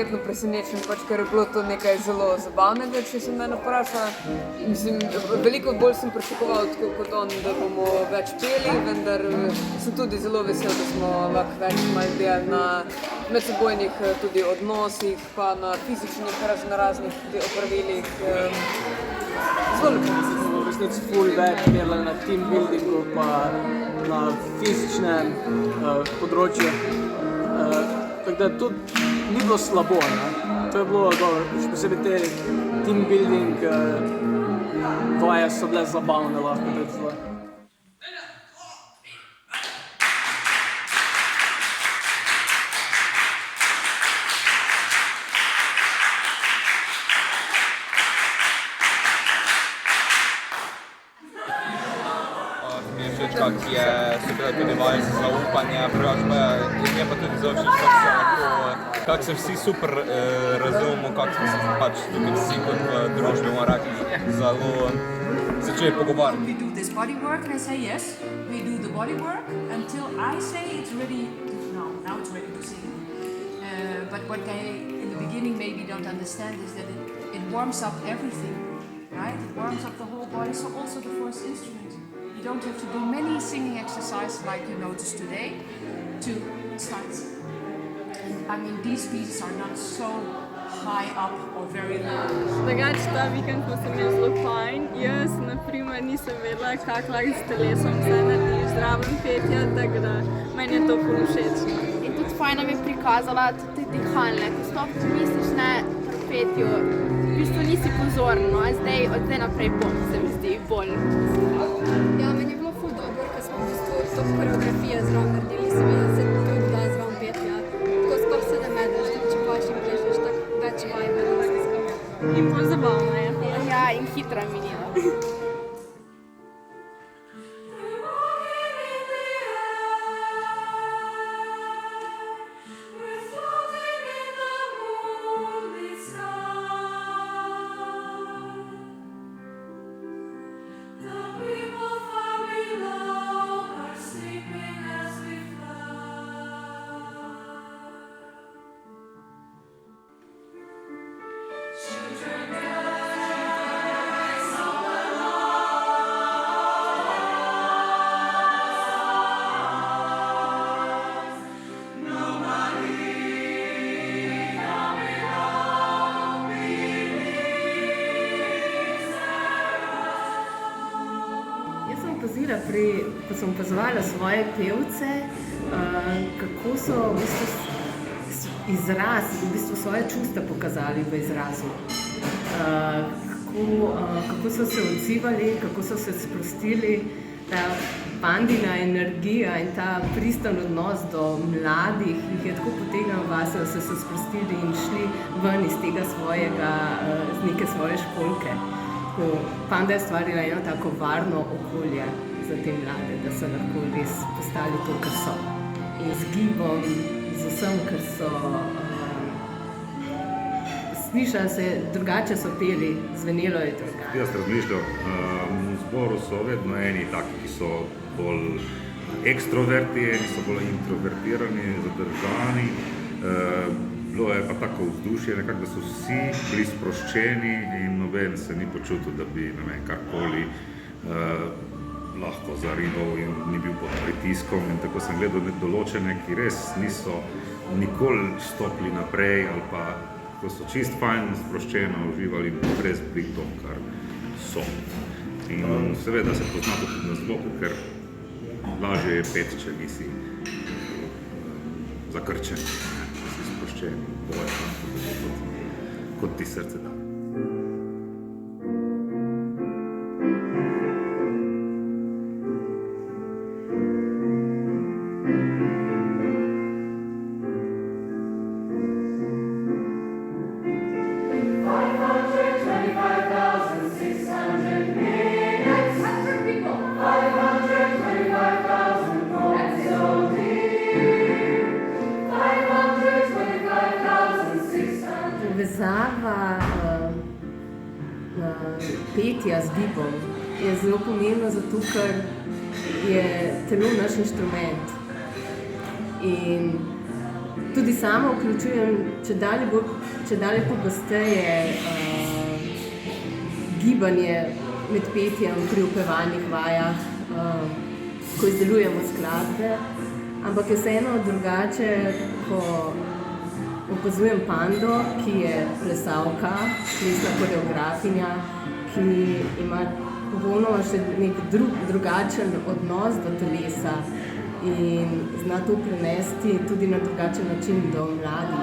prijetno presenečen, ker je bilo to nekaj zelo zabavnega, če se mene vpraša. Mislim, veliko bolj sem pričakoval kot on, da bomo več peli, vendar sem tudi zelo vesel, da smo lahko več malo delali na medsebojnih tudi odnosih, pa na fizičnih raznoraznih opravilih. Zelo lepo. V resnici ful več delali na team buildingu pa na fizičnem področju. Tako da tudi ni bilo slabo, ne? To je bilo dobro, še posebej te team building vaje so bile zabavne, lahko rečemo. Kak so bile tudi vaje za zaupanje, in je pa tudi zelo všeč, kako se vsi super razumemo, kako smo se pač tudi vsi kot v družbi, bomo rekli, zelo začeli pogovarjati. We do this body work and I say yes, we do the body work until I say it's ready, now it's ready to sing. But what they in the beginning maybe don't understand is that it warms up everything, right? It warms up the whole body, so also the first instrument. You don't have to do many singing exercises like you noticed today to start. I mean, these pieces are not so high up or very low. Drugače, ta vikend smo se imeli zelo fajn. Jaz, na primer, nisem vedela, kako lahko s telesom vse narediš zraven petja, tako da meni je to ful všeč. In tudi fajn nam je prikazala tudi dihalne, ko sploh misliš na petju, v bistvu nisi pozoren, no, od zdaj naprej bom, se mi zdi bolj. Ja, meni je bilo ful dobro, ker smo v bistvu to koreografijo zraven naredili, se mi se tudi da zraven petja. Tako sploh se ne medeš, tako če paš in plešeš, tako več vibe. In bolj zabavno je. Ja, in hitra minila. Ko sem opazovala svoje pevce, kako so v bistvu svoje čustva pokazali v izrazu. Kako so se odzivali, kako so se sprostili, ta pandina energija in ta pristan odnos do mladih jih je tako potegnil vase, da so se sprostili in šli ven iz tega z neke svoje školjke. Panda je stvarila eno tako varno okolje za te mlade, da so lahko res postali to, kar so. In z gibom, z vsem, kar so, slišali se, drugače so peli, zvenelo je drugače. Jaz razmišljam, v zboru so vedno eni taki, ki so bolj ekstroverti, eni so bolj introvertirani, zadržani. Bilo je pa tako vzdušje, nekako, da so vsi bili sproščeni in noben se ni počutil, da bi karkoli lahko zarival in ni bil pod pritiskom. In tako sem gledal določene, ki res niso nikoli stopili naprej ali pa ko so čist fajn, sproščeno uživali brez pri tom, kar so. In seveda se pozna tudi na zvoku, ker lažje je peti, če nisi zakrčen, si sproščen in boje, kot ti srce da. Povezava petja z gibom je zelo pomembna zato, ker je telo naš inštrument. In Tudi sama vključujem če dalje pogosteje gibanje med petjem pri upevalnih vajah, ko izdelujemo skladbe, ampak je vseeno drugače, ko opazujem Pando, ki je plesalka, plesna koreografinja, ki ima popolnoma še nek drugačen odnos do telesa in zna to prenesti tudi na drugačen način do mladih.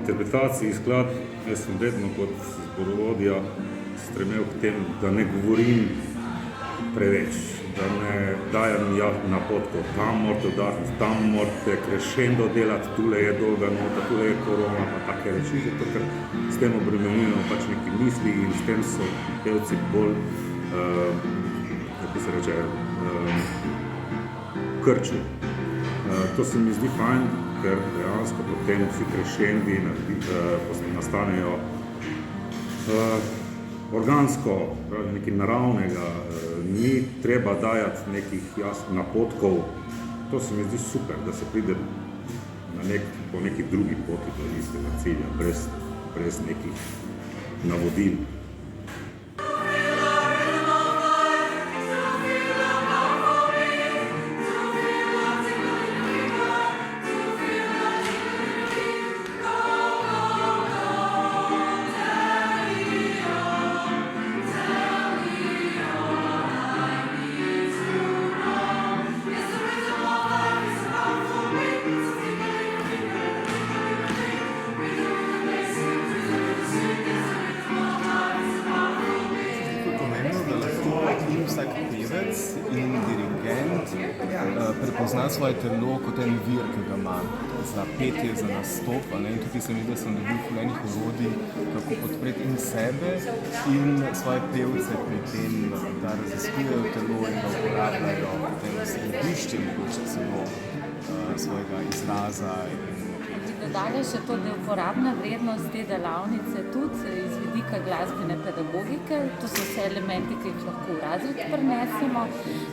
Interpretaciji skladb, jaz sem vedno kot zborovodja stremel k temu, da ne govorim preveč, da ne dajem napotkov, tam morate udariti, tam morate crescendo delati, tule je dolga nota, tule je korona, pa take reči, zato ker s tem obremenjujemo pač neki misli in s tem so pevci bolj, kako se reče, krču. To se mi zdi fajn, ker dejansko potem vsi crescendi nastanejo organsko, nekaj naravnega, ni treba dajati nekih jasnih napotkov. To se mi zdi super, da se pride po neki drugi poti do istega cilja, brez nekih navodil. In dirigent prepozna svoje telo kot en vir, ki ga ima za petje, za nastop. In tukaj se mi zdi, da sem dobil enih orodij, kako podpreti in sebe in svoje pevce pri tem, da raziskujejo telo in ga uporabljajo potem središče mogoče celo svojega izraza. Dodali še to, da je uporabna vrednost te delavnice tudi iz vidika glasbene pedagogike. To so vse elementi, ki jih lahko v razred prinesemo,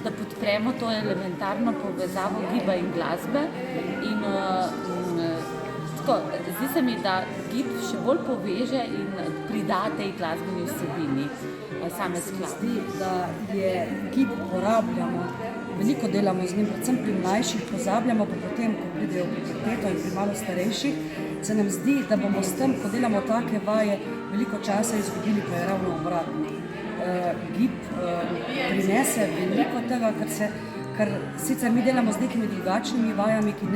da podpremo to elementarno povezavo giba in glasbe. In zdi se mi, da gib še bolj poveže in prida tej glasbeni vsebini same skladbe. Da je gib uporabljamo, veliko delamo z njim, predvsem pri mlajših, pozabljamo pa potem, ko pridejo v puberteto in pri malo starejših, se nam zdi, da bomo s tem, ko delamo take vaje, veliko časa izgubili, pa je ravno obratno. Gib prinese veliko tega, kar sicer mi delamo z nekimi drugačnimi vajami, ki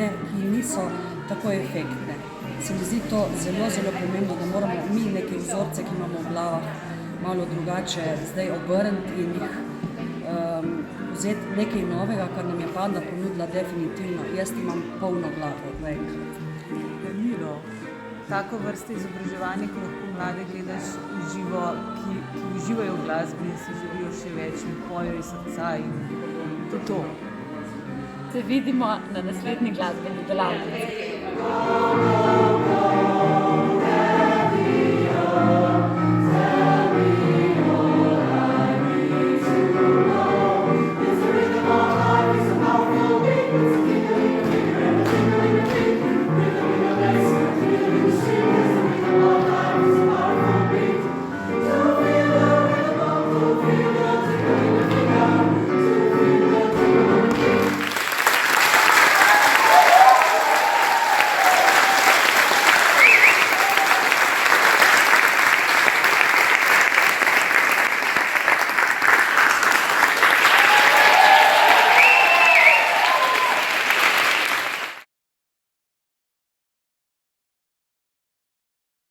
niso tako efektne. Se mi zdi to zelo, zelo pomembno, da moramo mi neke vzorce, ki imamo v glavah, malo drugače zdaj obrniti in jih vzeti nekaj novega, kar nam je Panda ponudila definitivno. Jaz imam polno glavo naenkrat. Miro, tako vrste izobraževanja, ko lahko mlade gledaš v živo, ki uživajo v glasbi in si želijo še več in pojejo iz srca in to. Se vidimo na naslednji glasbeni delavnici.